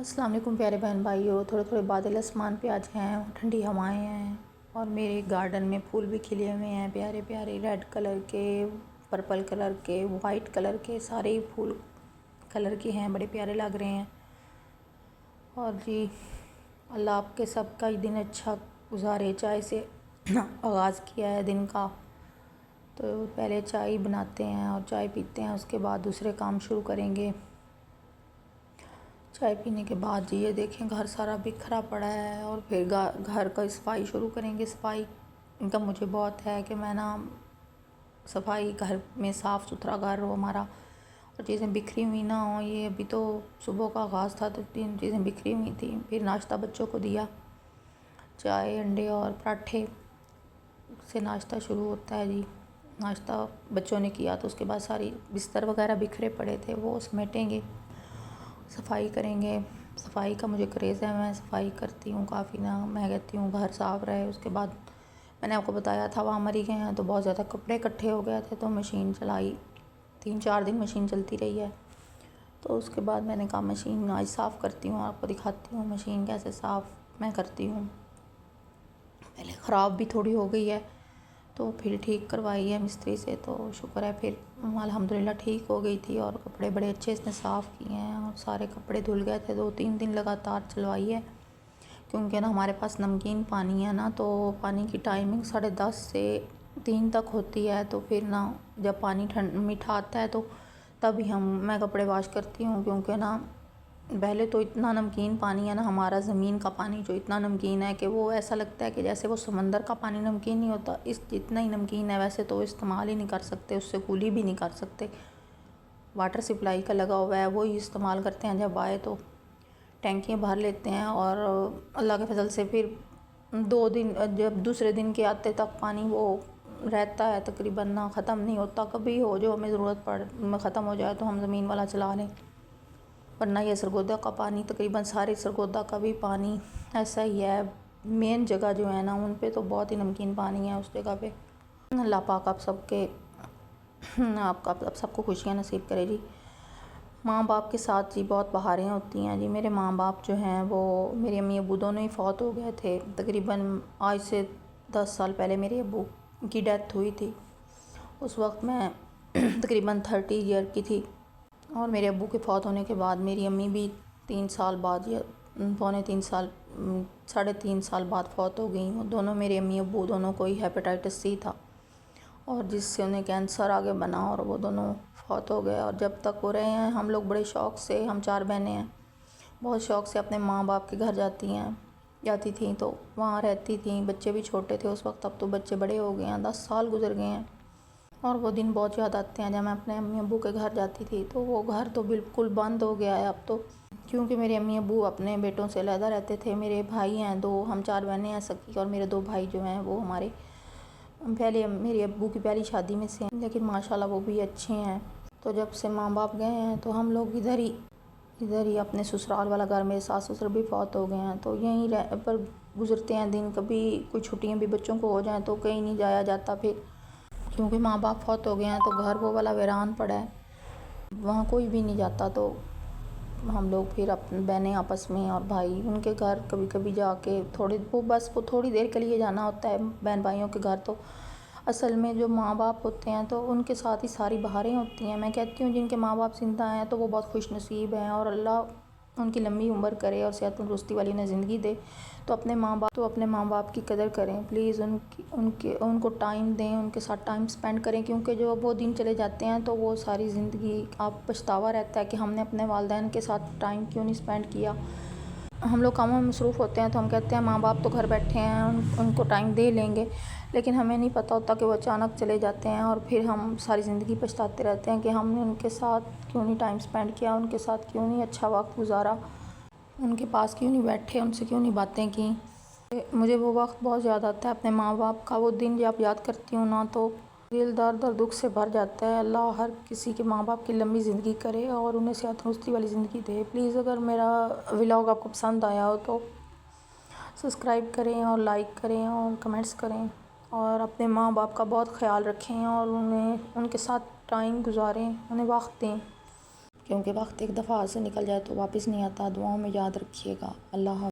अस्सलाम वालेकुम प्यारे बहन भाइयों। थोड़े थोड़े बादल आसमान पे आज हैं, ठंडी हवाएं हैं और मेरे गार्डन में फूल भी खिले हुए हैं प्यारे प्यारे रेड कलर के, पर्पल कलर के, वाइट कलर के, सारे ही फूल कलर के हैं, बड़े प्यारे लग रहे हैं। और जी अल्लाह आपके सबका ही दिन अच्छा गुजारे। चाय से आगाज़ किया है दिन का, तो पहले चाय बनाते हैं और चाय पीते हैं, उसके बाद दूसरे काम शुरू करेंगे। चाय पीने के बाद जी ये देखें घर सारा बिखरा पड़ा है और फिर घर का सफाई शुरू करेंगे। सफाई का मुझे बहुत है कि मैं ना सफाई घर में साफ़ सुथरा घर हो हमारा और चीज़ें बिखरी हुई ना हो। ये अभी तो सुबह का आगाज़ था तो 3 चीज़ें बिखरी हुई थी। फिर नाश्ता बच्चों को दिया, चाय अंडे और पराठे से नाश्ता शुरू होता है जी। नाश्ता बच्चों ने किया तो उसके बाद सारी बिस्तर वगैरह बिखरे पड़े थे वो समेटेंगे, सफाई करेंगे। सफाई का मुझे क्रेज़ है, मैं सफाई करती हूँ काफ़ी ना। मैं कहती हूँ घर साफ़ रहे। उसके बाद मैंने आपको बताया था वहाँ मरी गए हैं तो बहुत ज़्यादा कपड़े इकट्ठे हो गए थे तो मशीन चलाई, 3-4 दिन मशीन चलती रही है। तो उसके बाद मैंने कहा मशीन आज साफ़ करती हूँ, आपको दिखाती हूँ मशीन कैसे साफ़ मैं करती हूँ। पहले ख़राब भी थोड़ी हो गई है तो फिर ठीक करवाई है मिस्त्री से, तो शुक्र है फिर अल्हम्दुलिल्लाह ठीक हो गई थी। और कपड़े बड़े अच्छे इसने साफ़ किए हैं और सारे कपड़े धुल गए थे। 2-3 दिन लगातार चलवाई है क्योंकि ना हमारे पास नमकीन पानी है ना, तो पानी की टाइमिंग 10:30 से 3 तक होती है। तो फिर ना जब पानी मीठा आता है तो तभी मैं कपड़े वॉश करती हूँ, क्योंकि ना पहले तो इतना नमकीन पानी है ना हमारा, ज़मीन का पानी जो इतना नमकीन है कि वो ऐसा लगता है कि जैसे वो समंदर का पानी नमकीन नहीं होता, इस जितना ही नमकीन है। वैसे तो इस्तेमाल ही नहीं कर सकते, उससे कूली भी नहीं कर सकते। वाटर सप्लाई का लगा हुआ है, वो ही इस्तेमाल करते हैं। जब आए तो टैंकियाँ भर लेते हैं और अल्लाह के फजल से फिर 2 दिन, जब दूसरे दिन के आते तक पानी वो रहता है तकरीबन ना, ख़त्म नहीं होता। कभी हो जो हमें ज़रूरत पड़ ख़त्म हो जाए तो हम ज़मीन वाला चला लें, वरना ये सरगोदा का पानी तकरीबन सारे सरगोदा का भी पानी ऐसा ही है। मेन जगह जो है ना उन पे तो बहुत ही नमकीन पानी है उस जगह पे। अल्लाह पाक आप सबको खुशियाँ नसीब करे जी। माँ बाप के साथ जी बहुत बहारें होती हैं जी। मेरे माँ बाप जो हैं वो, मेरी अम्मी अबू दोनों ही फौत हो गए थे तकरीबन आज से 10 साल पहले मेरे अबू की डेथ हुई थी। उस वक्त मैं तकरीबन 30 ईयर की थी और मेरे अब्बू के फौत होने के बाद मेरी अम्मी भी 3 साल बाद या पौने 3 साल 3.5 साल बाद फौत हो गई। दोनों मेरे अम्मी अब्बू दोनों को ही हेपेटाइटिस सी था और जिससे उन्हें कैंसर आगे बना और वो दोनों फौत हो गए। और जब तक हो रहे हैं हम लोग बड़े शौक़ से, हम 4 बहनें हैं, बहुत शौक़ से अपने माँ बाप के घर जाती थी तो वहाँ रहती थी। बच्चे भी छोटे थे उस वक्त, अब तो बच्चे बड़े हो गए हैं, 10 साल गुजर गए हैं। और वो दिन बहुत याद आते हैं जब मैं अपने अम्मी अब्बू के घर जाती थी। तो वो घर तो बिल्कुल बंद हो गया है अब तो, क्योंकि मेरे अम्मी अब्बू अपने बेटों से अलहदा रहते थे। मेरे भाई हैं 2, हम 4 बहनें हैं सकी, और मेरे 2 भाई जो हैं वो हमारे पहले मेरे अब्बू की पहली शादी में से हैं, लेकिन माशाल्लाह वो भी अच्छे हैं। तो जब से माँ बाप गए हैं तो हम लोग इधर ही अपने ससुराल वाला घर, मेरे सास ससुर भी फौत हो गए हैं तो यहीं पर गुजरते हैं दिन। कभी कोई छुट्टियाँ भी बच्चों को हो जाएँ तो कहीं नहीं जाया जाता फिर, क्योंकि माँ बाप फौत हो गए हैं तो घर वो वाला वीरान पड़ा है, वहाँ कोई भी नहीं जाता। तो हम लोग फिर अपने बहनें आपस में और भाई उनके घर कभी कभी जाके वो थोड़ी देर के लिए जाना होता है बहन भाइयों के घर। तो असल में जो माँ बाप होते हैं तो उनके साथ ही सारी बहारें होती हैं। मैं कहती हूँ जिनके माँ बाप जिंदा हैं तो वो बहुत खुश नसीब हैं और अल्लाह उनकी लंबी उम्र करे और सेहत तंदुरुस्ती वाली उन्हें ज़िंदगी दे। तो अपने माँ बाप की कदर करें प्लीज़, उनको टाइम दें, उनके साथ टाइम स्पेंड करें, क्योंकि जो वो दिन चले जाते हैं तो वो सारी ज़िंदगी आप पछतावा रहता है कि हमने अपने वालिदैन के साथ टाइम क्यों नहीं स्पेंड किया। हम लोग कामों में मसरूफ़ होते हैं तो हम कहते हैं माँ बाप तो घर बैठे हैं, उनको टाइम दे लेंगे, लेकिन हमें नहीं पता होता कि वो अचानक चले जाते हैं और फिर हम सारी ज़िंदगी पछताते रहते हैं कि हमने उनके साथ क्यों नहीं टाइम स्पेंड किया, उनके साथ क्यों नहीं अच्छा वक्त गुजारा, उनके पास क्यों नहीं बैठे, उनसे क्यों नहीं बातें की। मुझे वो वक्त बहुत याद आता है अपने माँ बाप का। वो दिन जब याद करती हूँ ना तो दिल दर्द और दुख से भर जाता है। अल्लाह हर किसी के माँ बाप की लंबी ज़िंदगी करे और उन्हें सेहत तंदुरुस्ती वाली ज़िंदगी दे। प्लीज़ अगर मेरा व्लॉग आपको पसंद आया हो तो सब्सक्राइब करें और लाइक करें और कमेंट्स करें और अपने माँ बाप का बहुत ख्याल रखें और उनके साथ टाइम गुजारें, उन्हें वक्त दें, کیونکہ وقت ایک دفعہ سے نکل جائے تو واپس نہیں آتا. دعاؤں میں یاد رکھیے گا. اللہ حافظ.